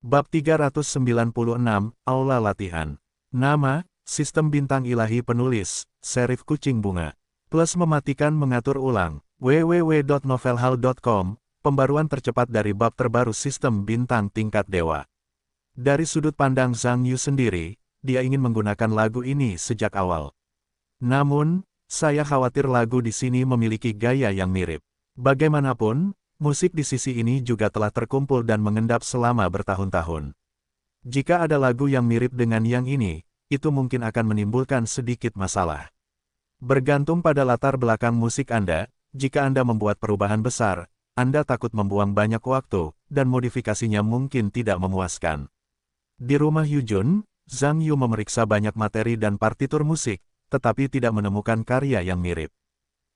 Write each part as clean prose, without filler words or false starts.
Bab 396, Aula Latihan. Nama, Sistem Bintang Ilahi Penulis, Serif Kucing Bunga. Plus mematikan mengatur ulang, www.novelhal.com, pembaruan tercepat dari bab terbaru Sistem Bintang Tingkat Dewa. Dari sudut pandang Zhang Yu sendiri, dia ingin menggunakan lagu ini sejak awal. Namun, saya khawatir lagu di sini memiliki gaya yang mirip. Bagaimanapun, musik di sisi ini juga telah terkumpul dan mengendap selama bertahun-tahun. Jika ada lagu yang mirip dengan yang ini, itu mungkin akan menimbulkan sedikit masalah. Bergantung pada latar belakang musik Anda, jika Anda membuat perubahan besar, Anda takut membuang banyak waktu, dan modifikasinya mungkin tidak memuaskan. Di rumah Yujun, Zhang Yu memeriksa banyak materi dan partitur musik, tetapi tidak menemukan karya yang mirip.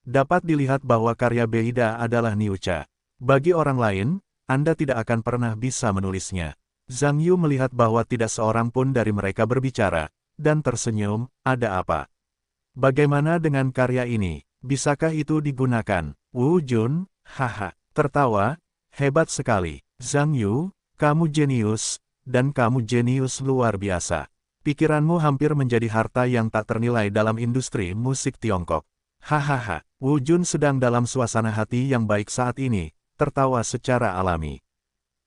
Dapat dilihat bahwa karya Beida adalah Niucha. Bagi orang lain, Anda tidak akan pernah bisa menulisnya. Zhang Yu melihat bahwa tidak seorang pun dari mereka berbicara, dan tersenyum, ada apa? Bagaimana dengan karya ini? Bisakah itu digunakan? Wu Jun, haha, tertawa, hebat sekali. Zhang Yu, kamu jenius, dan kamu jenius luar biasa. Pikiranmu hampir menjadi harta yang tak ternilai dalam industri musik Tiongkok. Hahaha, Wu Jun sedang dalam suasana hati yang baik saat ini, tertawa secara alami.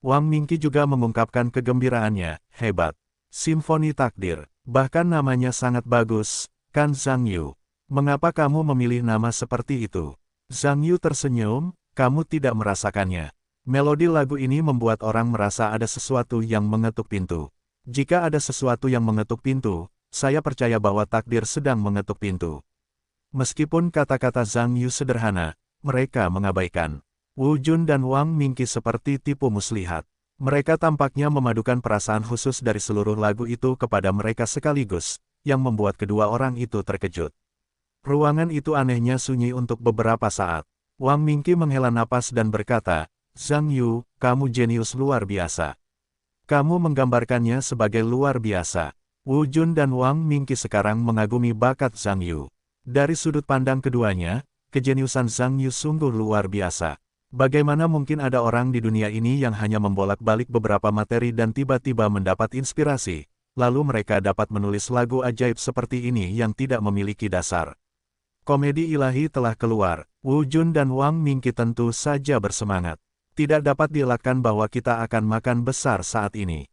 Wang Mingqi juga mengungkapkan kegembiraannya, hebat. Simfoni Takdir, bahkan namanya sangat bagus, kan Zhang Yu. Mengapa kamu memilih nama seperti itu? Zhang Yu tersenyum, kamu tidak merasakannya. Melodi lagu ini membuat orang merasa ada sesuatu yang mengetuk pintu. Jika ada sesuatu yang mengetuk pintu, saya percaya bahwa takdir sedang mengetuk pintu. Meskipun kata-kata Zhang Yu sederhana, mereka mengabaikan. Wu Jun dan Wang Mingqi seperti tipu muslihat. Mereka tampaknya memadukan perasaan khusus dari seluruh lagu itu kepada mereka sekaligus, yang membuat kedua orang itu terkejut. Ruangan itu anehnya sunyi untuk beberapa saat. Wang Mingqi menghela napas dan berkata, Zhang Yu, kamu jenius luar biasa. Kamu menggambarkannya sebagai luar biasa. Wu Jun dan Wang Mingqi sekarang mengagumi bakat Zhang Yu. Dari sudut pandang keduanya, kejeniusan Zhang Yu sungguh luar biasa. Bagaimana mungkin ada orang di dunia ini yang hanya membolak-balik beberapa materi dan tiba-tiba mendapat inspirasi, lalu mereka dapat menulis lagu ajaib seperti ini yang tidak memiliki dasar. Komedi ilahi telah keluar, Wu Jun dan Wang Mingqi tentu saja bersemangat. Tidak dapat dielakkan bahwa kita akan makan besar saat ini.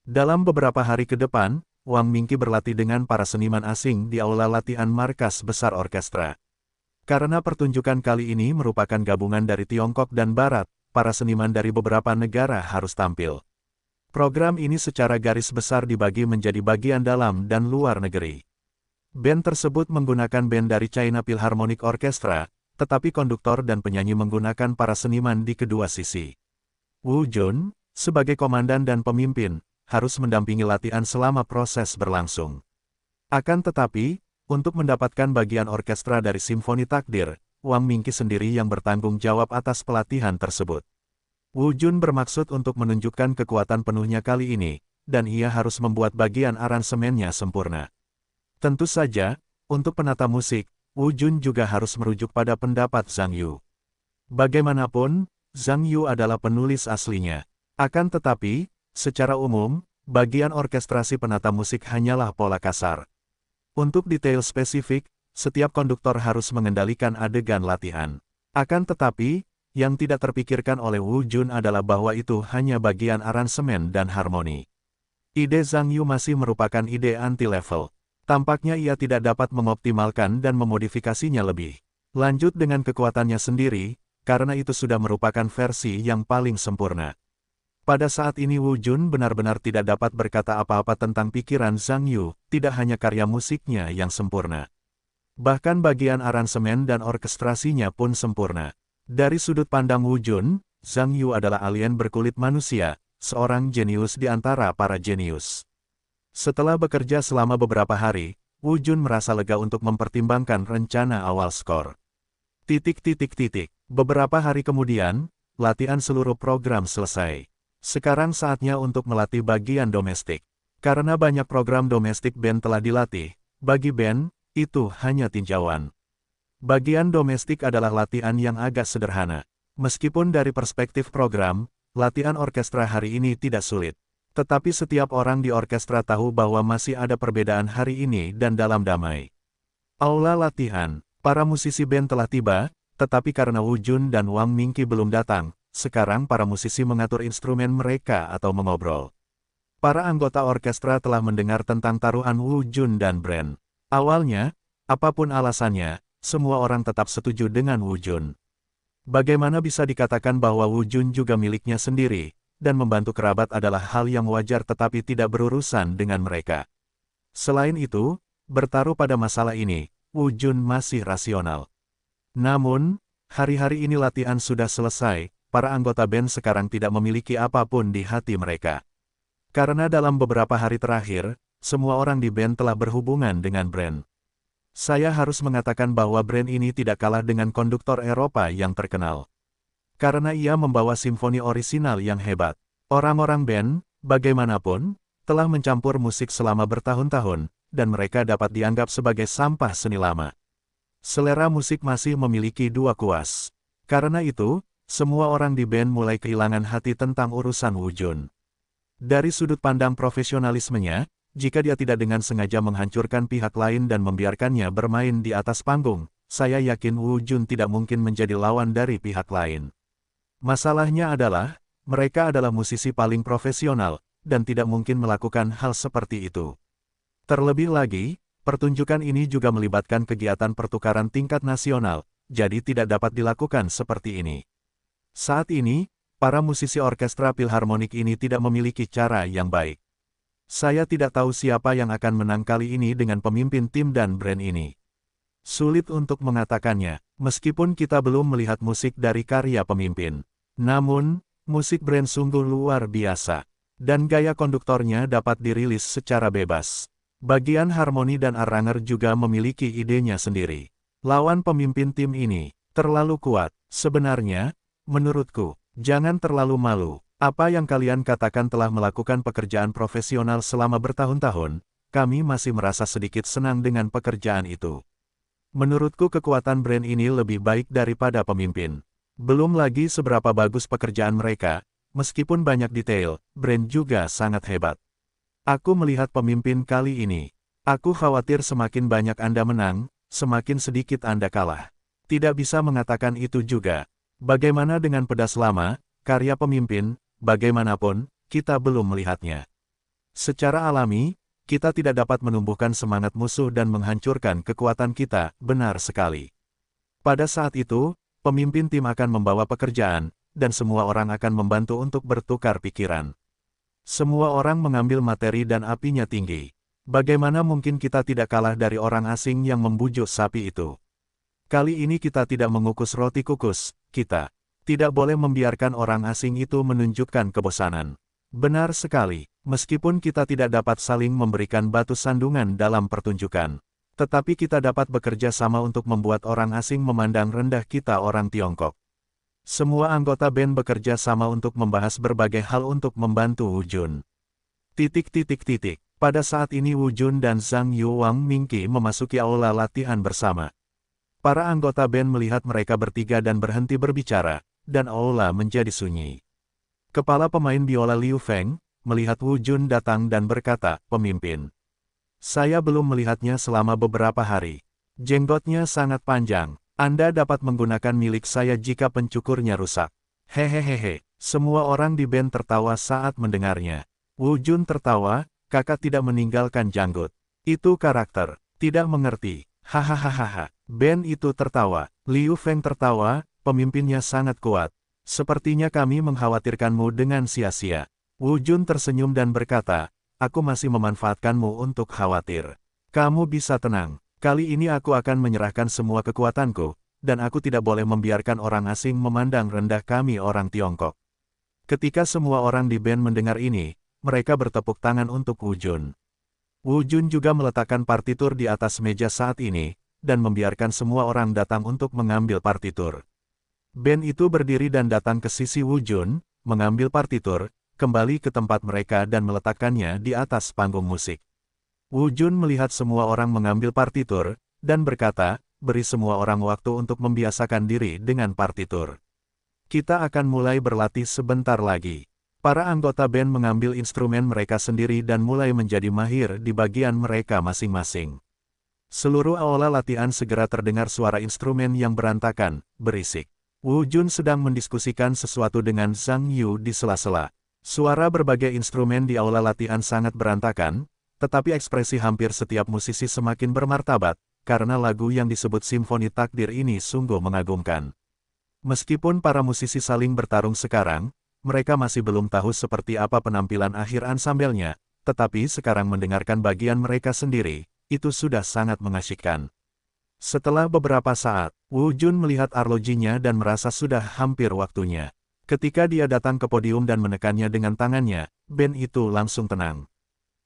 Dalam beberapa hari ke depan, Wang Mingqi berlatih dengan para seniman asing di aula latihan markas besar orkestra. Karena pertunjukan kali ini merupakan gabungan dari Tiongkok dan Barat, para seniman dari beberapa negara harus tampil. Program ini secara garis besar dibagi menjadi bagian dalam dan luar negeri. Band tersebut menggunakan band dari China Philharmonic Orchestra, tetapi konduktor dan penyanyi menggunakan para seniman di kedua sisi. Wu Jun, sebagai komandan dan pemimpin, harus mendampingi latihan selama proses berlangsung. Akan tetapi, untuk mendapatkan bagian orkestra dari Simfoni Takdir, Wang Mingqi sendiri yang bertanggung jawab atas pelatihan tersebut. Wu Jun bermaksud untuk menunjukkan kekuatan penuhnya kali ini, dan ia harus membuat bagian aransemennya sempurna. Tentu saja, untuk penata musik, Wu Jun juga harus merujuk pada pendapat Zhang Yu. Bagaimanapun, Zhang Yu adalah penulis aslinya. Akan tetapi, secara umum, bagian orkestrasi penata musik hanyalah pola kasar. Untuk detail spesifik, setiap konduktor harus mengendalikan adegan latihan. Akan tetapi, yang tidak terpikirkan oleh Wu Jun adalah bahwa itu hanya bagian aransemen dan harmoni. Ide Zhang Yu masih merupakan ide anti-level. Tampaknya ia tidak dapat mengoptimalkan dan memodifikasinya lebih lanjut dengan kekuatannya sendiri, karena itu sudah merupakan versi yang paling sempurna. Pada saat ini Wu Jun benar-benar tidak dapat berkata apa-apa tentang pikiran Zhang Yu, tidak hanya karya musiknya yang sempurna. Bahkan bagian aransemen dan orkestrasinya pun sempurna. Dari sudut pandang Wu Jun, Zhang Yu adalah alien berkulit manusia, seorang jenius di antara para jenius. Setelah bekerja selama beberapa hari, Wu Jun merasa lega untuk mempertimbangkan rencana awal skor. Beberapa hari kemudian, latihan seluruh program selesai. Sekarang saatnya untuk melatih bagian domestik. Karena banyak program domestik band telah dilatih, bagi band, itu hanya tinjauan. Bagian domestik adalah latihan yang agak sederhana. Meskipun dari perspektif program, latihan orkestra hari ini tidak sulit. Tetapi setiap orang di orkestra tahu bahwa masih ada perbedaan hari ini dan dalam damai. Aula latihan, para musisi band telah tiba, tetapi karena Wu Jun dan Wang Mingqi belum datang, sekarang para musisi mengatur instrumen mereka atau mengobrol. Para anggota orkestra telah mendengar tentang taruhan Wu Jun dan Bren. Awalnya, apapun alasannya, semua orang tetap setuju dengan Wu Jun. Bagaimana bisa dikatakan bahwa Wu Jun juga miliknya sendiri, dan membantu kerabat adalah hal yang wajar tetapi tidak berurusan dengan mereka. Selain itu, bertaruh pada masalah ini, Wu Jun masih rasional. Namun, hari-hari ini latihan sudah selesai, para anggota band sekarang tidak memiliki apapun di hati mereka. Karena dalam beberapa hari terakhir, semua orang di band telah berhubungan dengan Bren. Saya harus mengatakan bahwa Bren ini tidak kalah dengan konduktor Eropa yang terkenal. Karena ia membawa simfoni orisinal yang hebat. Orang-orang band, bagaimanapun, telah mencampur musik selama bertahun-tahun, dan mereka dapat dianggap sebagai sampah seni lama. Selera musik masih memiliki dua kuas. Karena itu, semua orang di band mulai kehilangan hati tentang urusan Wu Jun. Dari sudut pandang profesionalismenya, jika dia tidak dengan sengaja menghancurkan pihak lain dan membiarkannya bermain di atas panggung, saya yakin Wu Jun tidak mungkin menjadi lawan dari pihak lain. Masalahnya adalah, mereka adalah musisi paling profesional, dan tidak mungkin melakukan hal seperti itu. Terlebih lagi, pertunjukan ini juga melibatkan kegiatan pertukaran tingkat nasional, jadi tidak dapat dilakukan seperti ini. Saat ini, para musisi orkestra Philharmonic ini tidak memiliki cara yang baik. Saya tidak tahu siapa yang akan menang kali ini dengan pemimpin tim dan Bren ini. Sulit untuk mengatakannya, meskipun kita belum melihat musik dari karya pemimpin. Namun, musik Bren sungguh luar biasa. Dan gaya konduktornya dapat dirilis secara bebas. Bagian harmoni dan arranger juga memiliki idenya sendiri. Lawan pemimpin tim ini, terlalu kuat. Sebenarnya, menurutku, jangan terlalu malu. Apa yang kalian katakan telah melakukan pekerjaan profesional selama bertahun-tahun, kami masih merasa sedikit senang dengan pekerjaan itu. Menurutku kekuatan Bren ini lebih baik daripada pemimpin. Belum lagi seberapa bagus pekerjaan mereka, meskipun banyak detail, Bren juga sangat hebat. Aku melihat pemimpin kali ini. Aku khawatir semakin banyak Anda menang, semakin sedikit Anda kalah. Tidak bisa mengatakan itu juga. Bagaimana dengan pedas lama, karya pemimpin? Bagaimanapun, kita belum melihatnya. Secara alami, kita tidak dapat menumbuhkan semangat musuh dan menghancurkan kekuatan kita, benar sekali. Pada saat itu, pemimpin tim akan membawa pekerjaan, dan semua orang akan membantu untuk bertukar pikiran. Semua orang mengambil materi dan apinya tinggi. Bagaimana mungkin kita tidak kalah dari orang asing yang membujuk sapi itu? Kali ini kita tidak mengukus roti kukus, kita tidak boleh membiarkan orang asing itu menunjukkan kebosanan. Benar sekali, meskipun kita tidak dapat saling memberikan batu sandungan dalam pertunjukan. Tetapi kita dapat bekerja sama untuk membuat orang asing memandang rendah kita orang Tiongkok. Semua anggota band bekerja sama untuk membahas berbagai hal untuk membantu Wu Jun. Pada saat ini Wu Jun dan Zhang Yu Wang Mingqi memasuki aula latihan bersama. Para anggota band melihat mereka bertiga dan berhenti berbicara, dan aula menjadi sunyi. Kepala pemain biola Liu Feng, melihat Wu Jun datang dan berkata, "Pemimpin. Saya belum melihatnya selama beberapa hari. Jenggotnya sangat panjang. Anda dapat menggunakan milik saya jika pencukurnya rusak." Hehehehe, semua orang di band tertawa saat mendengarnya. Wu Jun tertawa, "Kakak tidak meninggalkan janggut. Itu karakter. Tidak mengerti. Hahaha." Band itu tertawa. Liu Feng tertawa, "Pemimpinnya sangat kuat. Sepertinya kami mengkhawatirkanmu dengan sia-sia." Wu Jun tersenyum dan berkata, "Aku masih memanfaatkanmu untuk khawatir. Kamu bisa tenang. Kali ini aku akan menyerahkan semua kekuatanku, dan aku tidak boleh membiarkan orang asing memandang rendah kami orang Tiongkok." Ketika semua orang di band mendengar ini, mereka bertepuk tangan untuk Wu Jun. Wu Jun juga meletakkan partitur di atas meja saat ini, dan membiarkan semua orang datang untuk mengambil partitur. Band itu berdiri dan datang ke sisi Wu Jun, mengambil partitur, kembali ke tempat mereka dan meletakkannya di atas panggung musik. Wu Jun melihat semua orang mengambil partitur, dan berkata, "Beri semua orang waktu untuk membiasakan diri dengan partitur. Kita akan mulai berlatih sebentar lagi. Para anggota band mengambil instrumen mereka sendiri dan mulai menjadi mahir di bagian mereka masing-masing. Seluruh aula latihan segera terdengar suara instrumen yang berantakan, berisik. Wu Jun sedang mendiskusikan sesuatu dengan Zhang Yu di sela-sela. Suara berbagai instrumen di aula latihan sangat berantakan, tetapi ekspresi hampir setiap musisi semakin bermartabat, karena lagu yang disebut Simfoni Takdir ini sungguh mengagumkan. Meskipun para musisi saling bertarung sekarang, mereka masih belum tahu seperti apa penampilan akhir ansambelnya, tetapi sekarang mendengarkan bagian mereka sendiri, itu sudah sangat mengasyikkan. Setelah beberapa saat, Wu Jun melihat arlojinya dan merasa sudah hampir waktunya. Ketika dia datang ke podium dan menekannya dengan tangannya, band itu langsung tenang.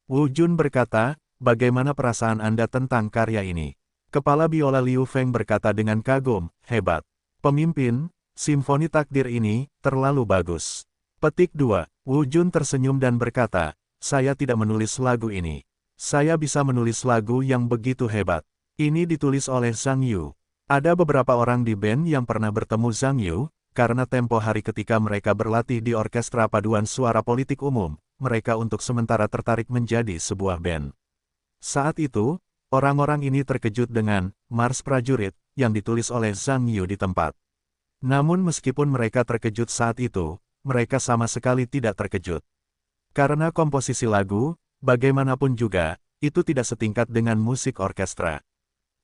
Wu Jun berkata, "Bagaimana perasaan Anda tentang karya ini?" Kepala biola Liu Feng berkata dengan kagum, "Hebat. Pemimpin, Simfoni Takdir ini terlalu bagus." Petik 2. Wu Jun tersenyum dan berkata, "Saya tidak menulis lagu ini. Saya bisa menulis lagu yang begitu hebat." Ini ditulis oleh Zhang Yu. Ada beberapa orang di band yang pernah bertemu Zhang Yu, karena tempo hari ketika mereka berlatih di Orkestra Paduan Suara Politik Umum, mereka untuk sementara tertarik menjadi sebuah band. Saat itu, orang-orang ini terkejut dengan Mars Prajurit yang ditulis oleh Zhang Yu di tempat. Namun meskipun mereka terkejut saat itu, mereka sama sekali tidak terkejut. Karena komposisi lagu, bagaimanapun juga, itu tidak setingkat dengan musik orkestra.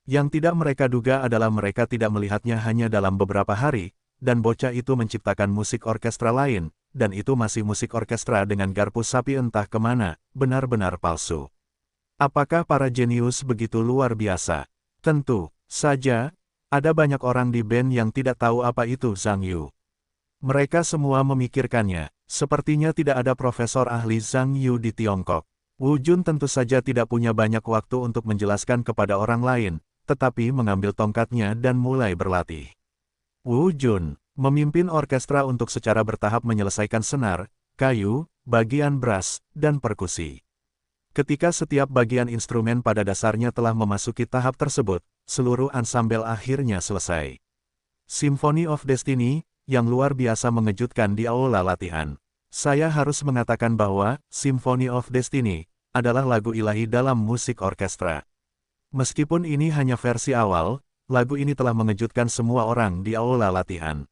Yang tidak mereka duga adalah mereka tidak melihatnya hanya dalam beberapa hari, dan bocah itu menciptakan musik orkestra lain, dan itu masih musik orkestra dengan garpu sapi entah kemana, benar-benar palsu. Apakah para jenius begitu luar biasa? Tentu saja, ada banyak orang di band yang tidak tahu apa itu Zhang Yu. Mereka semua memikirkannya, sepertinya tidak ada profesor ahli Zhang Yu di Tiongkok. Wu Jun tentu saja tidak punya banyak waktu untuk menjelaskan kepada orang lain, tetapi mengambil tongkatnya dan mulai berlatih. Wu Jun memimpin orkestra untuk secara bertahap menyelesaikan senar, kayu, bagian brass, dan perkusi. Ketika setiap bagian instrumen pada dasarnya telah memasuki tahap tersebut, seluruh ansambel akhirnya selesai. Symphony of Destiny, yang luar biasa mengejutkan di aula latihan. Saya harus mengatakan bahwa Symphony of Destiny adalah lagu ilahi dalam musik orkestra. Meskipun ini hanya versi awal, lagu ini telah mengejutkan semua orang di aula latihan.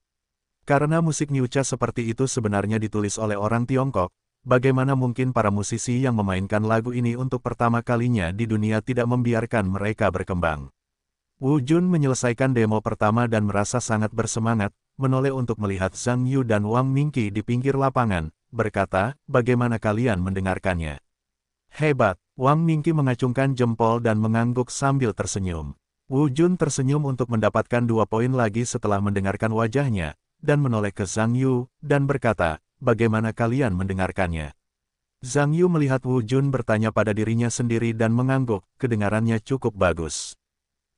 Karena musik Niucha seperti itu sebenarnya ditulis oleh orang Tiongkok, bagaimana mungkin para musisi yang memainkan lagu ini untuk pertama kalinya di dunia tidak membiarkan mereka berkembang. Wu Jun menyelesaikan demo pertama dan merasa sangat bersemangat, menoleh untuk melihat Zhang Yu dan Wang Mingqi di pinggir lapangan, berkata, "Bagaimana kalian mendengarkannya?" "Hebat." Wang Mingqi mengacungkan jempol dan mengangguk sambil tersenyum. Wu Jun tersenyum untuk mendapatkan 2 poin lagi setelah mendengarkan wajahnya, dan menoleh ke Zhang Yu, dan berkata, "Bagaimana kalian mendengarkannya?" Zhang Yu melihat Wu Jun bertanya pada dirinya sendiri dan mengangguk, kedengarannya cukup bagus.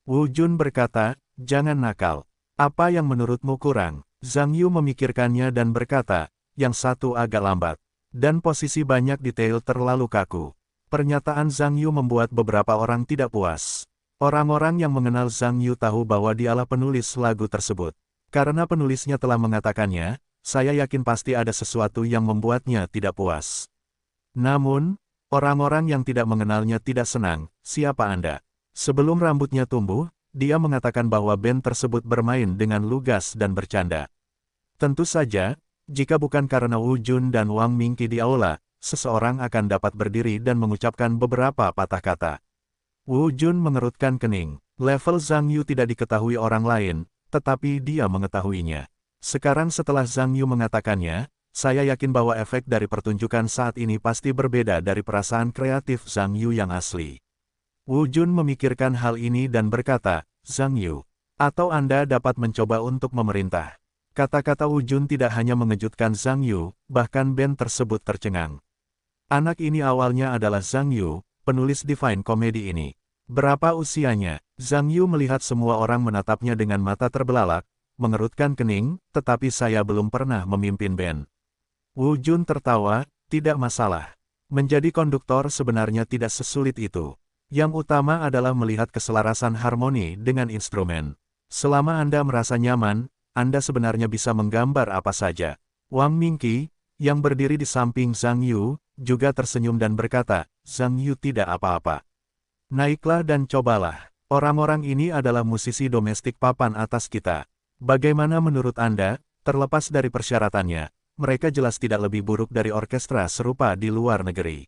Wu Jun berkata, "Jangan nakal. Apa yang menurutmu kurang?" Zhang Yu memikirkannya dan berkata, "Yang satu agak lambat. Dan posisi banyak detail terlalu kaku." Pernyataan Zhang Yu membuat beberapa orang tidak puas. Orang-orang yang mengenal Zhang Yu tahu bahwa dialah penulis lagu tersebut. Karena penulisnya telah mengatakannya, saya yakin pasti ada sesuatu yang membuatnya tidak puas. Namun, orang-orang yang tidak mengenalnya tidak senang. "Siapa Anda?" Sebelum rambutnya tumbuh, dia mengatakan bahwa band tersebut bermain dengan lugas dan bercanda. Tentu saja, jika bukan karena Wu Jun dan Wang Mingqi di aula, seseorang akan dapat berdiri dan mengucapkan beberapa patah kata. Wu Jun mengerutkan kening. Level Zhang Yu tidak diketahui orang lain, tetapi dia mengetahuinya. Sekarang setelah Zhang Yu mengatakannya, saya yakin bahwa efek dari pertunjukan saat ini pasti berbeda dari perasaan kreatif Zhang Yu yang asli. Wu Jun memikirkan hal ini dan berkata, "Zhang Yu, atau Anda dapat mencoba untuk memerintah." Kata-kata Wu Jun tidak hanya mengejutkan Zhang Yu, bahkan band tersebut tercengang. Anak ini awalnya adalah Zhang Yu, penulis Divine Comedy ini. Berapa usianya? Zhang Yu melihat semua orang menatapnya dengan mata terbelalak, mengerutkan kening, "Tetapi saya belum pernah memimpin band." Wu Jun tertawa, "Tidak masalah. Menjadi konduktor sebenarnya tidak sesulit itu. Yang utama adalah melihat keselarasan harmoni dengan instrumen. Selama Anda merasa nyaman, Anda sebenarnya bisa menggambar apa saja. Wang Mingqi, yang berdiri di samping Zhang Yu, juga tersenyum dan berkata, Zhang Yu tidak apa-apa. Naiklah dan cobalah. Orang-orang ini adalah musisi domestik papan atas kita. Bagaimana menurut Anda, terlepas dari persyaratannya, mereka jelas tidak lebih buruk dari orkestra serupa di luar negeri.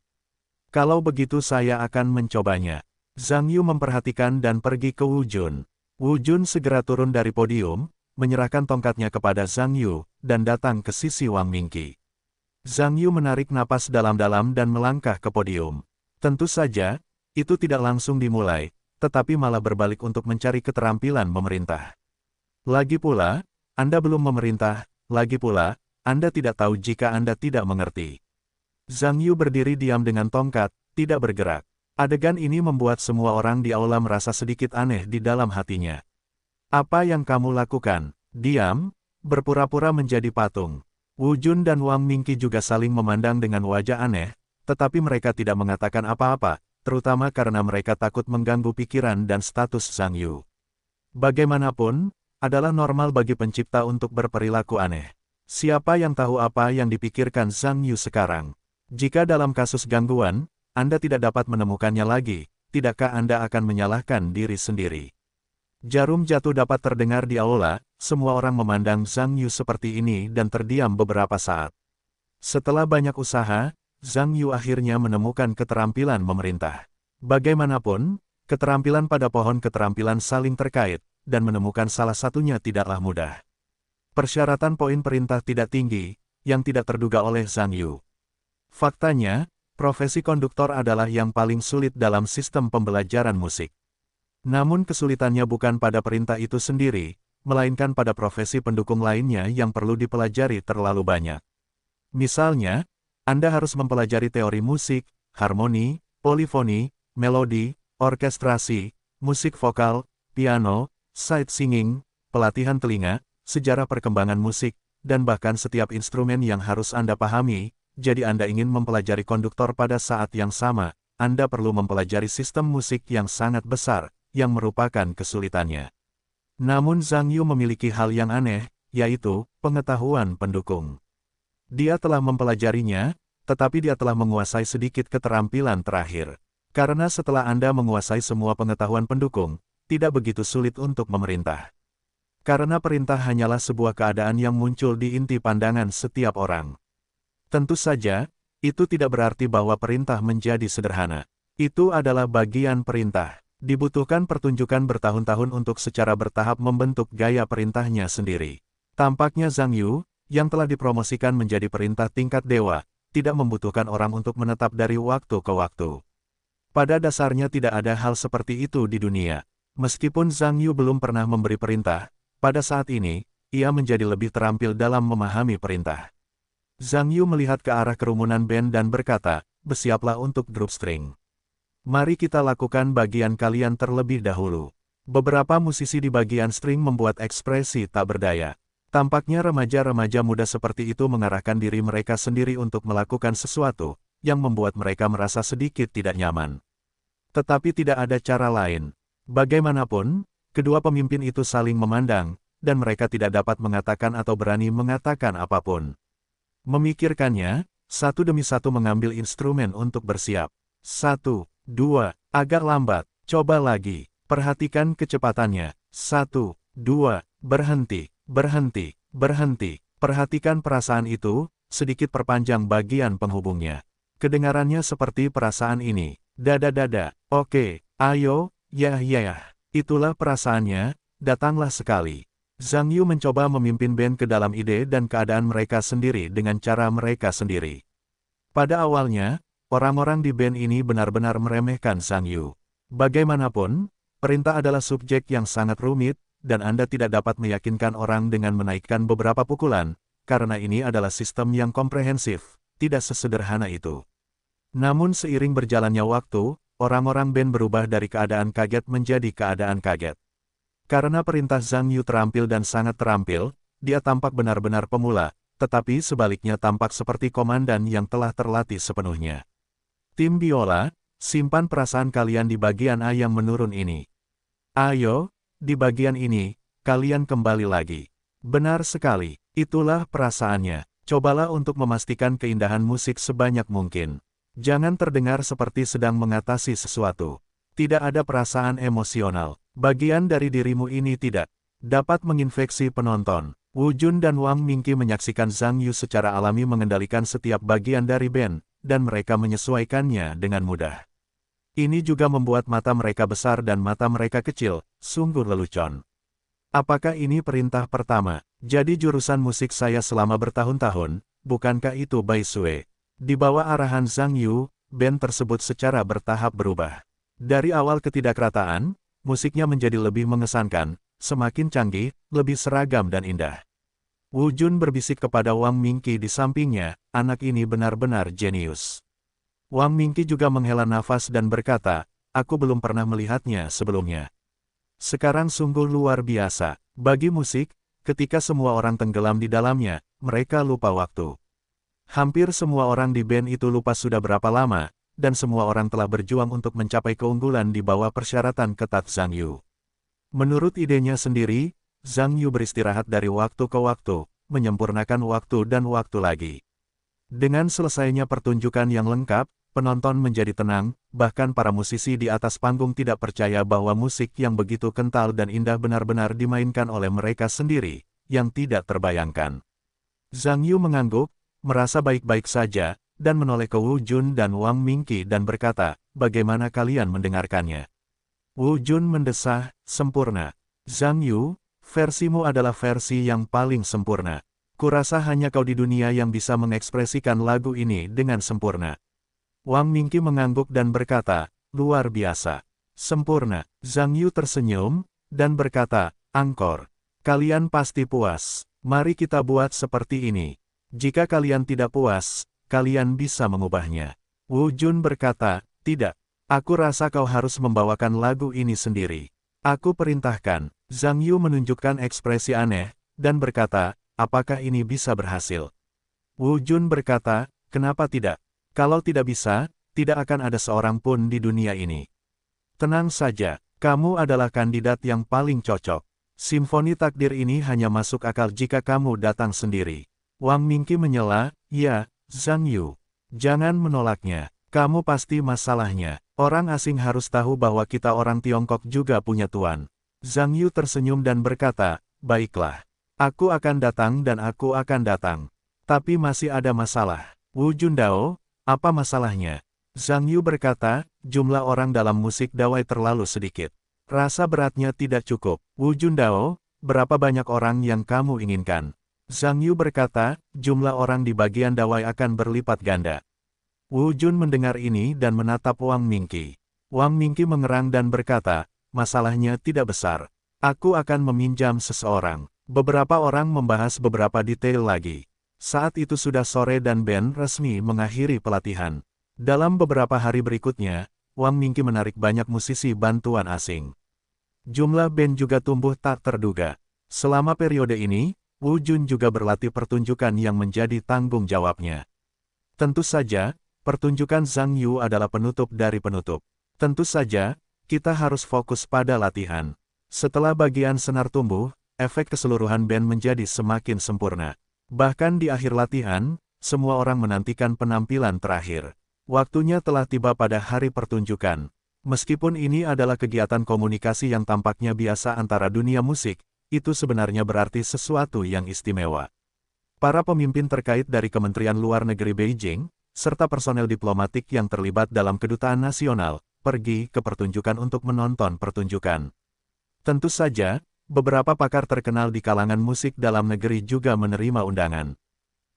Kalau begitu saya akan mencobanya. Zhang Yu memperhatikan dan pergi ke Wu Jun. Wu Jun segera turun dari podium, menyerahkan tongkatnya kepada Zhang Yu, dan datang ke sisi Wang Mingqi. Zhang Yu menarik napas dalam-dalam dan melangkah ke podium. Tentu saja, itu tidak langsung dimulai, tetapi malah berbalik untuk mencari keterampilan memerintah. Lagi pula, Anda belum memerintah, lagi pula, Anda tidak tahu jika Anda tidak mengerti. Zhang Yu berdiri diam dengan tongkat, tidak bergerak. Adegan ini membuat semua orang di aula merasa sedikit aneh di dalam hatinya. Apa yang kamu lakukan? Diam, berpura-pura menjadi patung. Wu Jun dan Wang Mingqi juga saling memandang dengan wajah aneh, tetapi mereka tidak mengatakan apa-apa, terutama karena mereka takut mengganggu pikiran dan status Zhang Yu. Bagaimanapun, adalah normal bagi pencipta untuk berperilaku aneh. Siapa yang tahu apa yang dipikirkan Zhang Yu sekarang? Jika dalam kasus gangguan, Anda tidak dapat menemukannya lagi, tidakkah Anda akan menyalahkan diri sendiri? Jarum jatuh dapat terdengar di aula, semua orang memandang Zhang Yu seperti ini dan terdiam beberapa saat. Setelah banyak usaha, Zhang Yu akhirnya menemukan keterampilan memerintah. Bagaimanapun, keterampilan pada pohon keterampilan saling terkait, dan menemukan salah satunya tidaklah mudah. Persyaratan poin perintah tidak tinggi, yang tidak terduga oleh Zhang Yu. Faktanya, profesi konduktor adalah yang paling sulit dalam sistem pembelajaran musik. Namun kesulitannya bukan pada perintah itu sendiri, melainkan pada profesi pendukung lainnya yang perlu dipelajari terlalu banyak. Misalnya, Anda harus mempelajari teori musik, harmoni, polifoni, melodi, orkestrasi, musik vokal, piano, sight singing, pelatihan telinga, sejarah perkembangan musik, dan bahkan setiap instrumen yang harus Anda pahami. Jadi Anda ingin mempelajari konduktor pada saat yang sama, Anda perlu mempelajari sistem musik yang sangat besar, yang merupakan kesulitannya. Namun Zhang Yu memiliki hal yang aneh, yaitu pengetahuan pendukung. Dia telah mempelajarinya, tetapi dia telah menguasai sedikit keterampilan terakhir. Karena setelah Anda menguasai semua pengetahuan pendukung, tidak begitu sulit untuk memerintah. Karena perintah hanyalah sebuah keadaan yang muncul di inti pandangan setiap orang. Tentu saja, itu tidak berarti bahwa perintah menjadi sederhana. Itu adalah bagian perintah. Dibutuhkan pertunjukan bertahun-tahun untuk secara bertahap membentuk gaya perintahnya sendiri. Tampaknya Zhang Yu, yang telah dipromosikan menjadi perintah tingkat dewa, tidak membutuhkan orang untuk menetap dari waktu ke waktu. Pada dasarnya tidak ada hal seperti itu di dunia. Meskipun Zhang Yu belum pernah memberi perintah, pada saat ini, ia menjadi lebih terampil dalam memahami perintah. Zhang Yu melihat ke arah kerumunan band dan berkata, bersiaplah untuk grup string. Mari kita lakukan bagian kalian terlebih dahulu. Beberapa musisi di bagian string membuat ekspresi tak berdaya. Tampaknya remaja-remaja muda seperti itu mengarahkan diri mereka sendiri untuk melakukan sesuatu, yang membuat mereka merasa sedikit tidak nyaman. Tetapi tidak ada cara lain. Bagaimanapun, kedua pemimpin itu saling memandang, dan mereka tidak dapat mengatakan atau berani mengatakan apapun. Memikirkannya, satu demi satu mengambil instrumen untuk bersiap. 1, 2, agak lambat, coba lagi, perhatikan kecepatannya. 1, 2, berhenti, berhenti, berhenti. Perhatikan perasaan itu, sedikit perpanjang bagian penghubungnya. Kedengarannya seperti perasaan ini. Dada-dada, oke, ayo, ya. Itulah perasaannya, datanglah sekali. Zhang Yu mencoba memimpin band ke dalam ide dan keadaan mereka sendiri dengan cara mereka sendiri. Pada awalnya, orang-orang di band ini benar-benar meremehkan Zhang Yu. Bagaimanapun, perintah adalah subjek yang sangat rumit, dan Anda tidak dapat meyakinkan orang dengan menaikkan beberapa pukulan, karena ini adalah sistem yang komprehensif, tidak sesederhana itu. Namun seiring berjalannya waktu, orang-orang band berubah dari keadaan kaget menjadi keadaan kaget. Karena perintah Zhang Yu terampil dan sangat terampil, dia tampak benar-benar pemula, tetapi sebaliknya tampak seperti komandan yang telah terlatih sepenuhnya. Tim biola, simpan perasaan kalian di bagian A yang menurun ini. Ayo, di bagian ini, kalian kembali lagi. Benar sekali, itulah perasaannya. Cobalah untuk memastikan keindahan musik sebanyak mungkin. Jangan terdengar seperti sedang mengatasi sesuatu. Tidak ada perasaan emosional. Bagian dari dirimu ini tidak dapat menginfeksi penonton. Woo Jun dan Wang Mingqi menyaksikan Zhang Yu secara alami mengendalikan setiap bagian dari band, dan mereka menyesuaikannya dengan mudah. Ini juga membuat mata mereka besar dan mata mereka kecil, sungguh lelucon. Apakah ini perintah pertama? Jadi jurusan musik saya selama bertahun-tahun, bukankah itu Bai Sue? Di bawah arahan Zhang Yu, band tersebut secara bertahap berubah. Dari awal ketidakrataan, musiknya menjadi lebih mengesankan, semakin canggih, lebih seragam dan indah. Woo Jun berbisik kepada Wang Mingqi di sampingnya, anak ini benar-benar jenius. Wang Mingqi juga menghela nafas dan berkata, aku belum pernah melihatnya sebelumnya. Sekarang sungguh luar biasa. Bagi musik, ketika semua orang tenggelam di dalamnya, mereka lupa waktu. Hampir semua orang di band itu lupa sudah berapa lama, dan semua orang telah berjuang untuk mencapai keunggulan di bawah persyaratan ketat Zhang Yu. Menurut idenya sendiri, Zhang Yu beristirahat dari waktu ke waktu, menyempurnakan waktu dan waktu lagi. Dengan selesainya pertunjukan yang lengkap, penonton menjadi tenang, bahkan para musisi di atas panggung tidak percaya bahwa musik yang begitu kental dan indah benar-benar dimainkan oleh mereka sendiri, yang tidak terbayangkan. Zhang Yu mengangguk, merasa baik-baik saja, dan menoleh ke Woo Jun dan Wang Mingqi dan berkata, bagaimana kalian mendengarkannya? Woo Jun mendesah, sempurna. Zhang Yu, versimu adalah versi yang paling sempurna. Kurasa hanya kau di dunia yang bisa mengekspresikan lagu ini dengan sempurna. Wang Mingqi mengangguk dan berkata, luar biasa. Sempurna. Zhang Yu tersenyum, dan berkata, angkor. Kalian pasti puas. Mari kita buat seperti ini. Jika kalian tidak puas, kalian bisa mengubahnya. Woo Jun berkata, tidak. Aku rasa kau harus membawakan lagu ini sendiri. Aku perintahkan. Zhang Yu menunjukkan ekspresi aneh, dan berkata, apakah ini bisa berhasil? Woo Jun berkata, kenapa tidak? Kalau tidak bisa, tidak akan ada seorang pun di dunia ini. Tenang saja, kamu adalah kandidat yang paling cocok. Simfoni takdir ini hanya masuk akal jika kamu datang sendiri. Wang Mingqi menyela, ya, Zhang Yu. Jangan menolaknya. Kamu pasti masalahnya. Orang asing harus tahu bahwa kita orang Tiongkok juga punya tuan. Zhang Yu tersenyum dan berkata, baiklah. Aku akan datang dan aku akan datang. Tapi masih ada masalah. Wu Jundao, apa masalahnya? Zhang Yu berkata, jumlah orang dalam musik dawai terlalu sedikit. Rasa beratnya tidak cukup. Wu Jundao, berapa banyak orang yang kamu inginkan? Zhang Yu berkata, jumlah orang di bagian dawai akan berlipat ganda. Woo Jun mendengar ini dan menatap Wang Mingqi. Wang Mingqi mengerang dan berkata, masalahnya tidak besar. Aku akan meminjam seseorang. Beberapa orang membahas beberapa detail lagi. Saat itu sudah sore dan band resmi mengakhiri pelatihan. Dalam beberapa hari berikutnya, Wang Mingqi menarik banyak musisi bantuan asing. Jumlah band juga tumbuh tak terduga. Selama periode ini, Woo Jun juga berlatih pertunjukan yang menjadi tanggung jawabnya. Tentu saja, pertunjukan Zhang Yu adalah penutup dari penutup. Tentu saja, kita harus fokus pada latihan. Setelah bagian senar tumbuh, efek keseluruhan band menjadi semakin sempurna. Bahkan di akhir latihan, semua orang menantikan penampilan terakhir. Waktunya telah tiba pada hari pertunjukan. Meskipun ini adalah kegiatan komunikasi yang tampaknya biasa antara dunia musik, itu sebenarnya berarti sesuatu yang istimewa. Para pemimpin terkait dari Kementerian Luar Negeri Beijing, serta personel diplomatik yang terlibat dalam kedutaan nasional, pergi ke pertunjukan untuk menonton pertunjukan. Tentu saja, beberapa pakar terkenal di kalangan musik dalam negeri juga menerima undangan.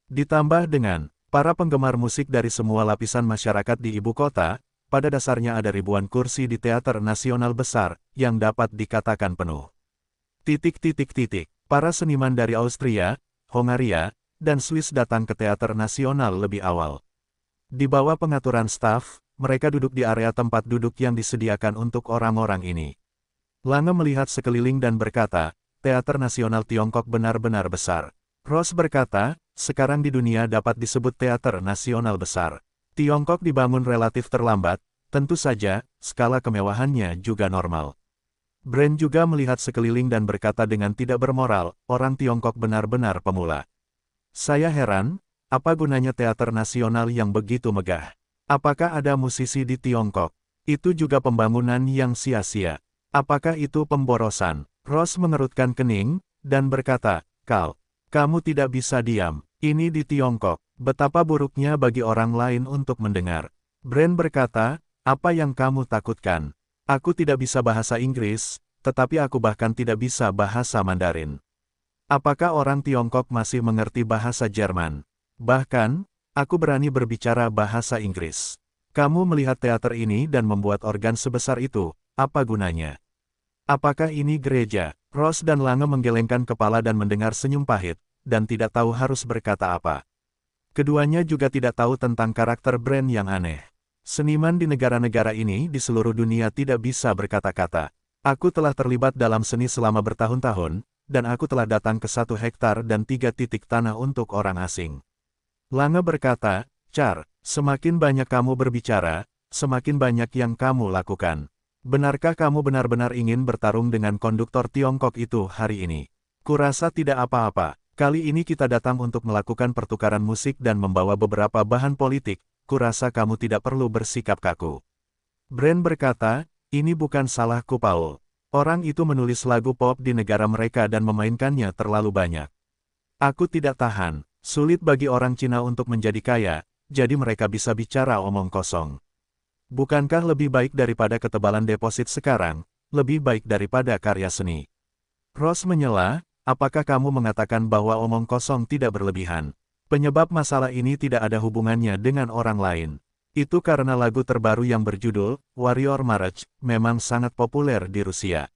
Ditambah dengan para penggemar musik dari semua lapisan masyarakat di ibu kota, pada dasarnya ada ribuan kursi di teater nasional besar, yang dapat dikatakan penuh. Para seniman dari Austria, Hongaria, dan Swiss datang ke teater nasional lebih awal. Di bawah pengaturan staf, mereka duduk di area tempat duduk yang disediakan untuk orang-orang ini. Lange melihat sekeliling dan berkata, teater nasional Tiongkok benar-benar besar. Ross berkata, sekarang di dunia dapat disebut teater nasional besar. Tiongkok dibangun relatif terlambat, tentu saja, skala kemewahannya juga normal. Brand juga melihat sekeliling dan berkata dengan tidak bermoral, orang Tiongkok benar-benar pemula. Saya heran, apa gunanya teater nasional yang begitu megah? Apakah ada musisi di Tiongkok? Itu juga pembangunan yang sia-sia. Apakah itu pemborosan? Ross mengerutkan kening, dan berkata, Carl, kamu tidak bisa diam. Ini di Tiongkok. Betapa buruknya bagi orang lain untuk mendengar. Brand berkata, apa yang kamu takutkan? Aku tidak bisa bahasa Inggris, tetapi aku bahkan tidak bisa bahasa Mandarin. Apakah orang Tiongkok masih mengerti bahasa Jerman? Bahkan, aku berani berbicara bahasa Inggris. Kamu melihat teater ini dan membuat organ sebesar itu, apa gunanya? Apakah ini gereja? Ross dan Lange menggelengkan kepala dan mendengar senyum pahit, dan tidak tahu harus berkata apa. Keduanya juga tidak tahu tentang karakter Brand yang aneh. Seniman di negara-negara ini di seluruh dunia tidak bisa berkata-kata. Aku telah terlibat dalam seni selama bertahun-tahun, dan aku telah datang ke 1 hektar dan 3 titik tanah untuk orang asing. Lange berkata, Char, semakin banyak kamu berbicara, semakin banyak yang kamu lakukan. Benarkah kamu benar-benar ingin bertarung dengan konduktor Tiongkok itu hari ini? Kurasa tidak apa-apa. Kali ini kita datang untuk melakukan pertukaran musik dan membawa beberapa bahan politik, kurasa kamu tidak perlu bersikap kaku. Brand berkata, ini bukan salahku Paul. Orang itu menulis lagu pop di negara mereka dan memainkannya terlalu banyak. Aku tidak tahan, sulit bagi orang Cina untuk menjadi kaya, jadi mereka bisa bicara omong kosong. Bukankah lebih baik daripada ketebalan deposit sekarang, lebih baik daripada karya seni? Ross menyela, apakah kamu mengatakan bahwa omong kosong tidak berlebihan? Penyebab masalah ini tidak ada hubungannya dengan orang lain. Itu karena lagu terbaru yang berjudul Warrior March memang sangat populer di Rusia.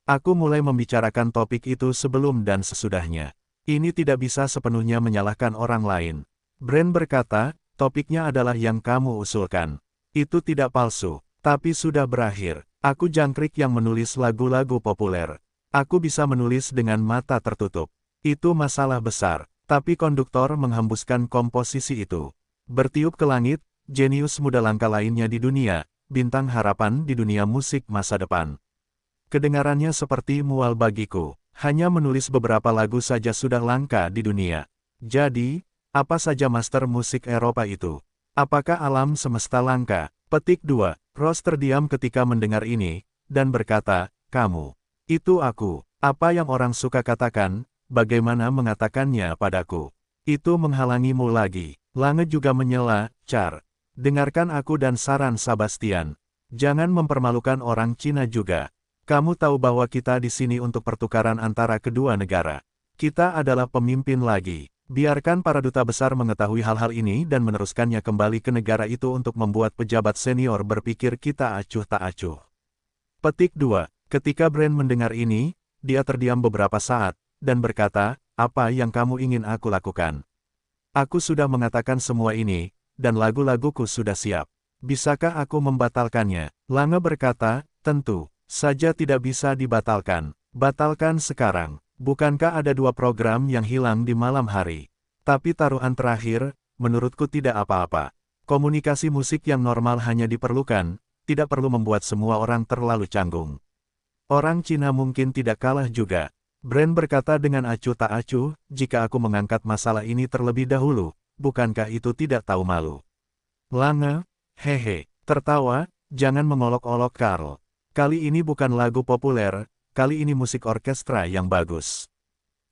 Aku mulai membicarakan topik itu sebelum dan sesudahnya. Ini tidak bisa sepenuhnya menyalahkan orang lain. Brand berkata, topiknya adalah yang kamu usulkan. Itu tidak palsu, tapi sudah berakhir. Aku jangkrik yang menulis lagu-lagu populer. Aku bisa menulis dengan mata tertutup. Itu masalah besar, tapi konduktor menghembuskan komposisi itu. Bertiup ke langit, jenius muda langka lainnya di dunia, bintang harapan di dunia musik masa depan. Kedengarannya seperti mual bagiku, hanya menulis beberapa lagu saja sudah langka di dunia. Jadi, apa saja master musik Eropa itu? Apakah alam semesta langka? Petik 2. Ross terdiam ketika mendengar ini, dan berkata, kamu. Itu aku. Apa yang orang suka katakan, bagaimana mengatakannya padaku. Itu menghalangimu lagi. Lange juga menyela, Char. Dengarkan aku dan saran Sebastian. Jangan mempermalukan orang Cina juga. Kamu tahu bahwa kita di sini untuk pertukaran antara kedua negara. Kita adalah pemimpin lagi. Biarkan para duta besar mengetahui hal-hal ini dan meneruskannya kembali ke negara itu untuk membuat pejabat senior berpikir kita acuh tak acuh. Petik 2. Ketika Brand mendengar ini, dia terdiam beberapa saat, dan berkata, apa yang kamu ingin aku lakukan? Aku sudah mengatakan semua ini, dan lagu-laguku sudah siap. Bisakah aku membatalkannya? Lange berkata, tentu saja tidak bisa dibatalkan. Batalkan sekarang. Bukankah ada 2 program yang hilang di malam hari? Tapi taruhan terakhir, menurutku tidak apa-apa. Komunikasi musik yang normal hanya diperlukan, tidak perlu membuat semua orang terlalu canggung. Orang Cina mungkin tidak kalah juga. Brand berkata dengan acuh tak acuh, jika aku mengangkat masalah ini terlebih dahulu, bukankah itu tidak tahu malu? Lange, hehe, tertawa, jangan mengolok-olok Carl. Kali ini bukan lagu populer, kali ini musik orkestra yang bagus.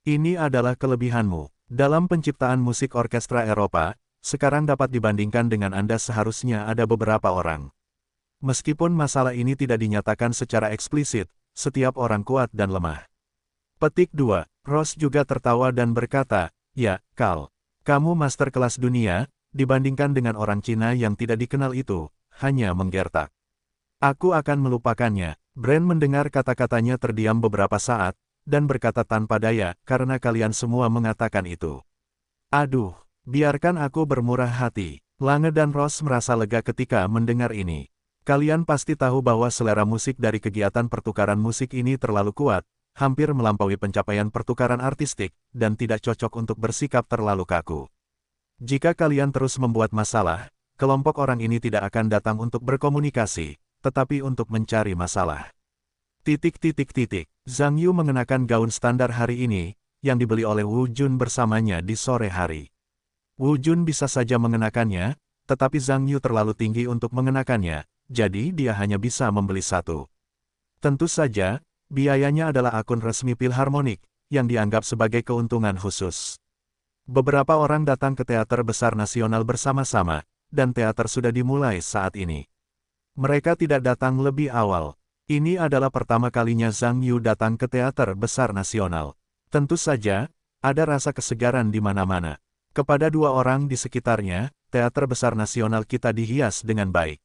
Ini adalah kelebihanmu. Dalam penciptaan musik orkestra Eropa, sekarang dapat dibandingkan dengan Anda seharusnya ada beberapa orang. Meskipun masalah ini tidak dinyatakan secara eksplisit, setiap orang kuat dan lemah. Petik 2. Ross juga tertawa dan berkata, ya, Carl. Kamu master kelas dunia, dibandingkan dengan orang Cina yang tidak dikenal itu, hanya menggertak. Aku akan melupakannya. Brand mendengar kata-katanya terdiam beberapa saat, dan berkata tanpa daya, karena kalian semua mengatakan itu. Aduh, biarkan aku bermurah hati. Lange dan Ross merasa lega ketika mendengar ini. Kalian pasti tahu bahwa selera musik dari kegiatan pertukaran musik ini terlalu kuat, hampir melampaui pencapaian pertukaran artistik, dan tidak cocok untuk bersikap terlalu kaku. Jika kalian terus membuat masalah, kelompok orang ini tidak akan datang untuk berkomunikasi, tetapi untuk mencari masalah. Titik titik titik. Zhang Yu mengenakan gaun standar hari ini, yang dibeli oleh Wu Jun bersamanya di sore hari. Wu Jun bisa saja mengenakannya, tetapi Zhang Yu terlalu tinggi untuk mengenakannya, jadi dia hanya bisa membeli satu. Tentu saja, biayanya adalah akun resmi Philharmonic, yang dianggap sebagai keuntungan khusus. Beberapa orang datang ke Teater Besar Nasional bersama-sama, dan teater sudah dimulai saat ini. Mereka tidak datang lebih awal. Ini adalah pertama kalinya Zhang Yu datang ke Teater Besar Nasional. Tentu saja, ada rasa kesegaran di mana-mana. Kepada dua orang di sekitarnya, Teater Besar Nasional kita dihias dengan baik.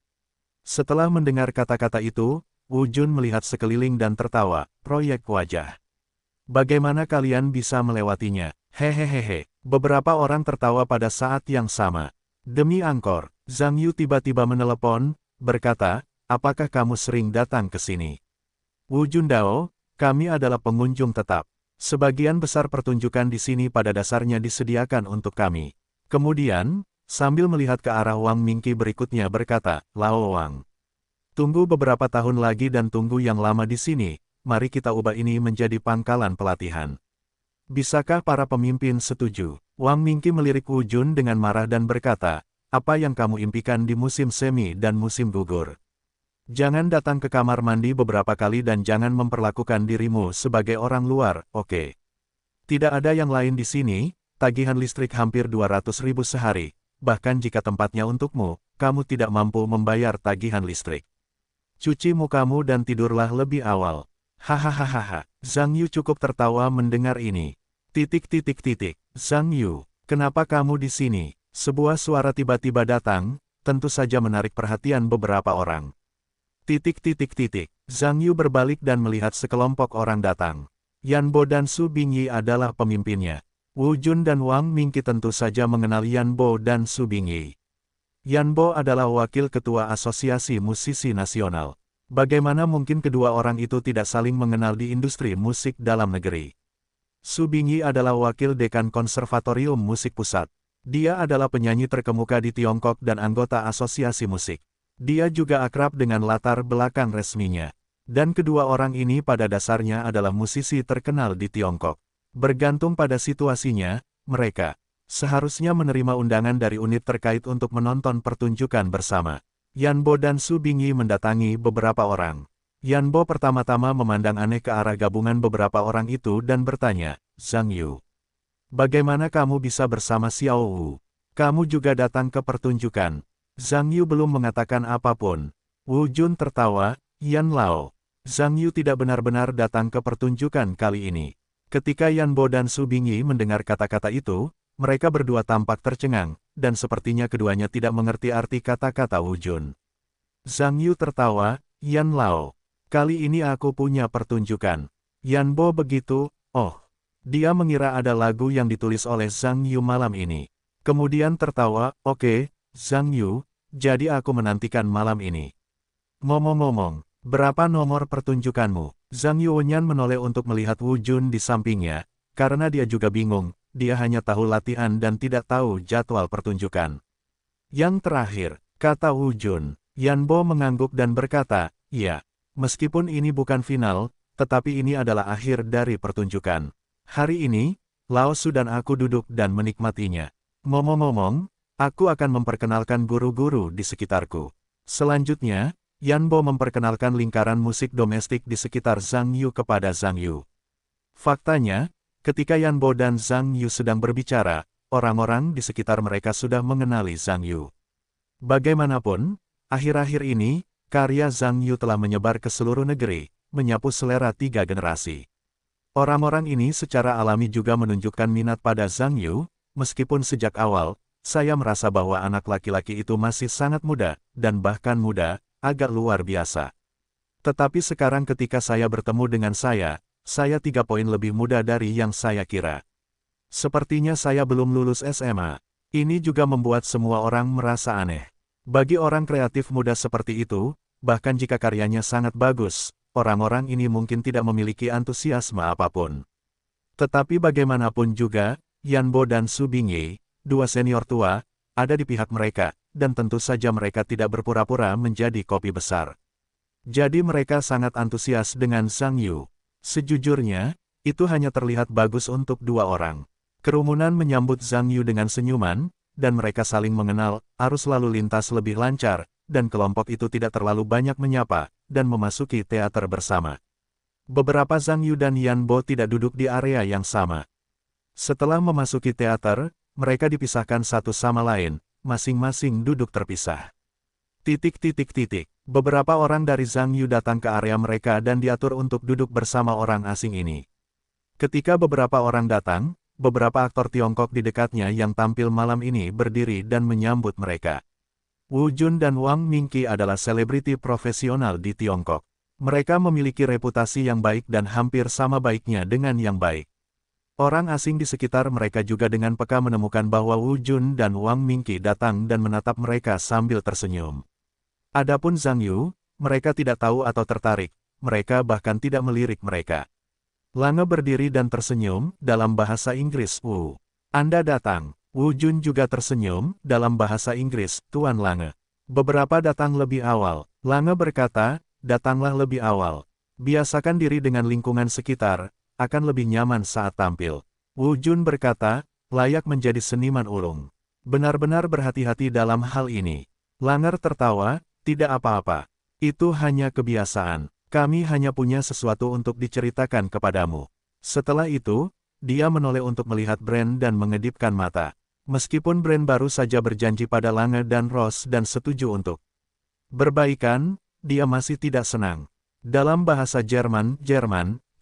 Setelah mendengar kata-kata itu, Wu Jun melihat sekeliling dan tertawa, proyek wajah. Bagaimana kalian bisa melewatinya? Hehehehe. Beberapa orang tertawa pada saat yang sama. Demi angkor, Zhang Yu tiba-tiba menelepon, berkata, apakah kamu sering datang ke sini? Wu Jundao, kami adalah pengunjung tetap. Sebagian besar pertunjukan di sini pada dasarnya disediakan untuk kami. Kemudian, sambil melihat ke arah Wang Mingqi berikutnya berkata, Lao Wang. Tunggu beberapa tahun lagi dan tunggu yang lama di sini, mari kita ubah ini menjadi pangkalan pelatihan. Bisakah para pemimpin setuju? Wang Mingqi melirik Wu Jun dengan marah dan berkata, apa yang kamu impikan di musim semi dan musim gugur? Jangan datang ke kamar mandi beberapa kali dan jangan memperlakukan dirimu sebagai orang luar, oke? Tidak ada yang lain di sini, tagihan listrik hampir 200.000 sehari, bahkan jika tempatnya untukmu, kamu tidak mampu membayar tagihan listrik. Cuci mukamu dan tidurlah lebih awal. Hahaha. Zhang Yu cukup tertawa mendengar ini. Titik titik titik. Zhang Yu, kenapa kamu di sini? Sebuah suara tiba-tiba datang, tentu saja menarik perhatian beberapa orang. Titik titik titik. Zhang Yu berbalik dan melihat sekelompok orang datang. Yan Bo dan Su Bingyi adalah pemimpinnya. Wu Jun dan Wang Mingqi tentu saja mengenal Yan Bo dan Su Bingyi. Yan Bo adalah wakil ketua Asosiasi Musisi Nasional. Bagaimana mungkin kedua orang itu tidak saling mengenal di industri musik dalam negeri? Su Bingyi adalah wakil dekan Konservatorium Musik Pusat. Dia adalah penyanyi terkemuka di Tiongkok dan anggota asosiasi musik. Dia juga akrab dengan latar belakang resminya. Dan kedua orang ini pada dasarnya adalah musisi terkenal di Tiongkok. Bergantung pada situasinya, mereka seharusnya menerima undangan dari unit terkait untuk menonton pertunjukan bersama. Yan Bo dan Su Bingyi mendatangi beberapa orang. Yan Bo pertama-tama memandang aneh ke arah gabungan beberapa orang itu dan bertanya, Zhang Yu, bagaimana kamu bisa bersama Xiao Wu? Kamu juga datang ke pertunjukan. Zhang Yu belum mengatakan apapun. Wu Jun tertawa, Yan Lao. Zhang Yu tidak benar-benar datang ke pertunjukan kali ini. Ketika Yan Bo dan Su Bingyi mendengar kata-kata itu, mereka berdua tampak tercengang, dan sepertinya keduanya tidak mengerti arti kata-kata Wu Jun. Zhang Yu tertawa, Yan Lao. Kali ini aku punya pertunjukan. Yan Bo begitu, oh. Dia mengira ada lagu yang ditulis oleh Zhang Yu malam ini. Kemudian tertawa, oke, Zhang Yu, jadi aku menantikan malam ini. Ngomong-ngomong, berapa nomor pertunjukanmu? Zhang Yu Wenyan menoleh untuk melihat Wu Jun di sampingnya, karena dia juga bingung, dia hanya tahu latihan dan tidak tahu jadwal pertunjukan. Yang terakhir, kata Wu Jun. Yan Bo mengangguk dan berkata, iya. Meskipun ini bukan final, tetapi ini adalah akhir dari pertunjukan. Hari ini, Lao Su dan aku duduk dan menikmatinya. Ngomong-ngomong, aku akan memperkenalkan guru-guru di sekitarku. Selanjutnya, Yan Bo memperkenalkan lingkaran musik domestik di sekitar Zhang Yu kepada Zhang Yu. Faktanya, ketika Yan Bo dan Zhang Yu sedang berbicara, orang-orang di sekitar mereka sudah mengenali Zhang Yu. Bagaimanapun, akhir-akhir ini, karya Zhang Yu telah menyebar ke seluruh negeri, menyapu selera 3 generasi. Orang-orang ini secara alami juga menunjukkan minat pada Zhang Yu, meskipun sejak awal, saya merasa bahwa anak laki-laki itu masih sangat muda, dan bahkan muda, agak luar biasa. Tetapi sekarang ketika saya bertemu dengan saya 3 poin lebih muda dari yang saya kira. Sepertinya saya belum lulus SMA. Ini juga membuat semua orang merasa aneh. Bagi orang kreatif muda seperti itu, bahkan jika karyanya sangat bagus, orang-orang ini mungkin tidak memiliki antusiasme apapun. Tetapi bagaimanapun juga, Yan Bo dan Su Bingyi, dua senior tua, ada di pihak mereka, dan tentu saja mereka tidak berpura-pura menjadi kopi besar. Jadi mereka sangat antusias dengan Zhang Yu. Sejujurnya, itu hanya terlihat bagus untuk dua orang. Kerumunan menyambut Zhang Yu dengan senyuman, dan mereka saling mengenal, arus lalu lintas lebih lancar, dan kelompok itu tidak terlalu banyak menyapa, dan memasuki teater bersama. Beberapa Zhang Yu dan Yan Bo tidak duduk di area yang sama. Setelah memasuki teater, mereka dipisahkan satu sama lain, masing-masing duduk terpisah. Beberapa orang dari Zhang Yu datang ke area mereka dan diatur untuk duduk bersama orang asing ini. Ketika beberapa orang datang, beberapa aktor Tiongkok di dekatnya yang tampil malam ini berdiri dan menyambut mereka. Wu Jun dan Wang Mingqi adalah selebriti profesional di Tiongkok. Mereka memiliki reputasi yang baik dan hampir sama baiknya dengan yang baik. Orang asing di sekitar mereka juga dengan peka menemukan bahwa Wu Jun dan Wang Mingqi datang dan menatap mereka sambil tersenyum. Adapun Zhang Yu, mereka tidak tahu atau tertarik, mereka bahkan tidak melirik mereka. Lange berdiri dan tersenyum, dalam bahasa Inggris, Wu. Anda datang. Wu Jun juga tersenyum, dalam bahasa Inggris, Tuan Lange. Beberapa datang lebih awal. Lange berkata, datanglah lebih awal. Biasakan diri dengan lingkungan sekitar, akan lebih nyaman saat tampil. Wu Jun berkata, layak menjadi seniman ulung. Benar-benar berhati-hati dalam hal ini. Langer tertawa, tidak apa-apa. Itu hanya kebiasaan. Kami hanya punya sesuatu untuk diceritakan kepadamu. Setelah itu, dia menoleh untuk melihat Brand dan mengedipkan mata. Meskipun Brand baru saja berjanji pada Lange dan Ross dan setuju untuk berbaikan, dia masih tidak senang. Dalam bahasa Jerman,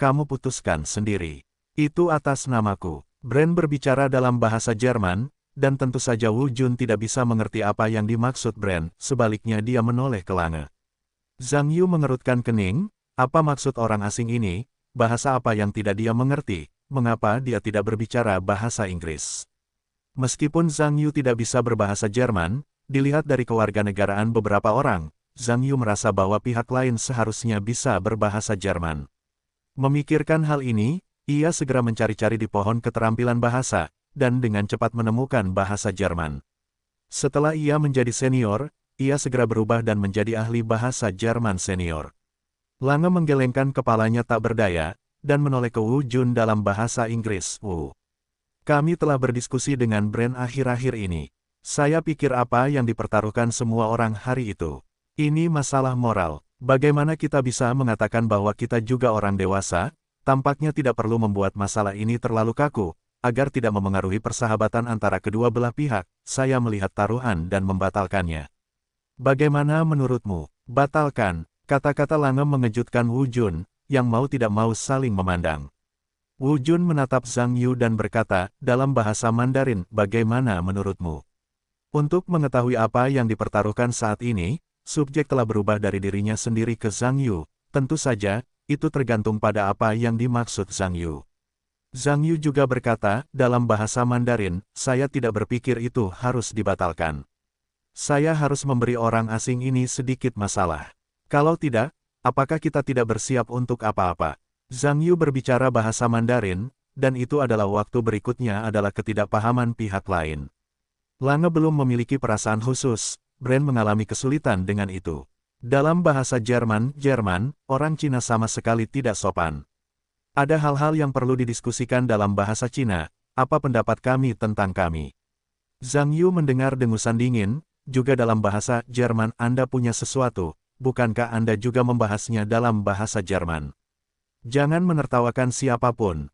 kamu putuskan sendiri. Itu atas namaku. Brand berbicara dalam bahasa Jerman, dan tentu saja Wu Jun tidak bisa mengerti apa yang dimaksud Brand, sebaliknya dia menoleh ke Lange. Zhang Yu mengerutkan kening, apa maksud orang asing ini, bahasa apa yang tidak dia mengerti, mengapa dia tidak berbicara bahasa Inggris. Meskipun Zhang Yu tidak bisa berbahasa Jerman, dilihat dari kewarganegaraan beberapa orang, Zhang Yu merasa bahwa pihak lain seharusnya bisa berbahasa Jerman. Memikirkan hal ini, ia segera mencari-cari di pohon keterampilan bahasa, dan dengan cepat menemukan bahasa Jerman. Setelah ia menjadi senior, ia segera berubah dan menjadi ahli bahasa Jerman senior. Lange menggelengkan kepalanya tak berdaya, dan menoleh ke Wu Jun dalam bahasa Inggris, Wu. Kami telah berdiskusi dengan Brand akhir-akhir ini. Saya pikir apa yang dipertaruhkan semua orang hari itu. Ini masalah moral. Bagaimana kita bisa mengatakan bahwa kita juga orang dewasa? Tampaknya tidak perlu membuat masalah ini terlalu kaku, agar tidak memengaruhi persahabatan antara kedua belah pihak. Saya melihat taruhan dan membatalkannya. Bagaimana menurutmu? Batalkan. Kata-kata Lange mengejutkan Wu Jun, yang mau tidak mau saling memandang. Wu Jun menatap Zhang Yu dan berkata, dalam bahasa Mandarin, bagaimana menurutmu? Untuk mengetahui apa yang dipertaruhkan saat ini, subjek telah berubah dari dirinya sendiri ke Zhang Yu. Tentu saja, itu tergantung pada apa yang dimaksud Zhang Yu. Zhang Yu juga berkata, dalam bahasa Mandarin, saya tidak berpikir itu harus dibatalkan. Saya harus memberi orang asing ini sedikit masalah. Kalau tidak, apakah kita tidak bersiap untuk apa-apa? Zhang Yu berbicara bahasa Mandarin, dan itu adalah waktu berikutnya adalah ketidakpahaman pihak lain. Lange belum memiliki perasaan khusus, Brand mengalami kesulitan dengan itu. Dalam bahasa Jerman, orang Cina sama sekali tidak sopan. Ada hal-hal yang perlu didiskusikan dalam bahasa Cina, apa pendapat kami tentang kami? Zhang Yu mendengar dengusan dingin, juga dalam bahasa Jerman Anda punya sesuatu, bukankah Anda juga membahasnya dalam bahasa Jerman? Jangan menertawakan siapapun,